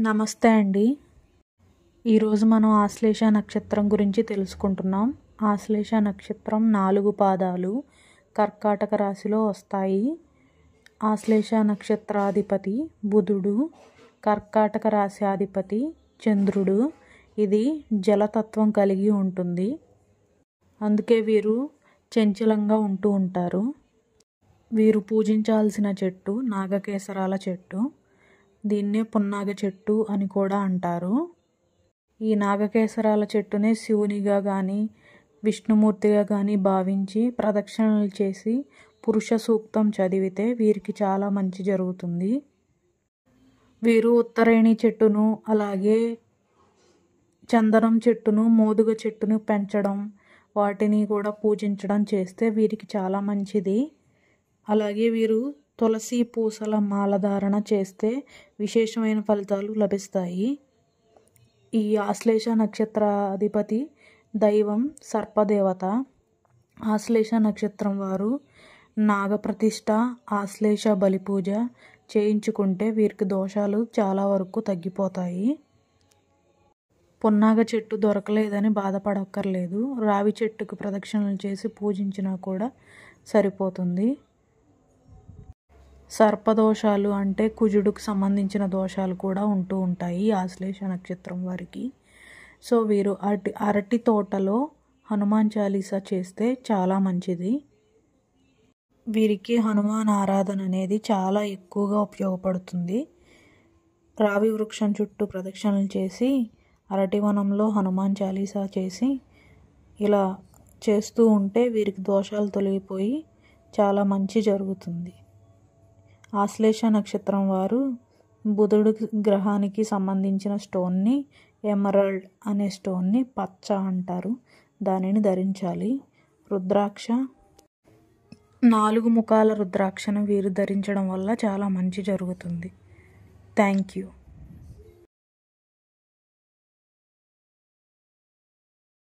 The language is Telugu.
నమస్తే అండి. ఈరోజు మనం ఆశ్లేష నక్షత్రం గురించి తెలుసుకుంటున్నాం. ఆశ్లేష నక్షత్రం 4 పాదాలు కర్కాటక రాశిలో వస్తాయి. ఆశ్లేష నక్షత్రాధిపతి బుధుడు, కర్కాటక రాశి అధిపతి చంద్రుడు. ఇది జలతత్వం కలిగి ఉంటుంది. అందుకే వీరు చంచలంగా ఉంటూ ఉంటారు. వీరు పూజించాల్సిన చెట్టు నాగకేసరాల చెట్టు. దీన్నే పున్నాగ చెట్టు అని కూడా అంటారు. ఈ నాగకేసరాల చెట్టునే శివునిగా కానీ విష్ణుమూర్తిగా కానీ భావించి ప్రదక్షిణలు చేసి పురుష సూక్తం చదివితే వీరికి చాలా మంచి జరుగుతుంది. వీరు ఉత్తరేణి చెట్టును, అలాగే చందనం చెట్టును, మోదుగ చెట్టును పెంచడం, వాటిని కూడా పూజించడం చేస్తే వీరికి చాలా మంచిది. అలాగే వీరు తులసి పూసల మాలధారణ చేస్తే విశేషమైన ఫలితాలు లభిస్తాయి. ఈ ఆశ్లేష నక్షత్రాధిపతి దైవం సర్పదేవత. ఆశ్లేష నక్షత్రం వారు నాగప్రతిష్ఠ, ఆశ్లేష బలిపూజ చేయించుకుంటే వీరికి దోషాలు చాలా వరకు తగ్గిపోతాయి. పున్నాగ చెట్టు దొరకలేదని బాధపడక్కర్లేదు. రావి చెట్టుకు ప్రదక్షిణలు చేసి పూజించినా కూడా సరిపోతుంది. సర్పదోషాలు అంటే కుజుడుకు సంబంధించిన దోషాలు కూడా ఉంటూ ఉంటాయి ఆశ్లేష నక్షత్రం వారికి. సో వీరు అరటి తోటలో హనుమాన్ చాలీసా చేస్తే చాలా మంచిది. వీరికి హనుమాన్ ఆరాధన అనేది చాలా ఎక్కువగా ఉపయోగపడుతుంది. రావి వృక్షం చుట్టూ ప్రదక్షిణలు చేసి అరటి వనంలో హనుమాన్ చాలీసా చేసి ఇలా చేస్తూ ఉంటే వీరికి దోషాలు తొలగిపోయి చాలా మంచి జరుగుతుంది. ఆశ్లేష నక్షత్రం వారు బుధుడు గ్రహానికి సంబంధించిన స్టోన్ని ఎమరల్డ్ అనే స్టోన్ని పచ్చ అంటారు. దానిని ధరించాలి. రుద్రాక్ష 4 ముఖాల రుద్రాక్షను వీరు ధరించడం వల్ల చాలా మంచి జరుగుతుంది. Thank you.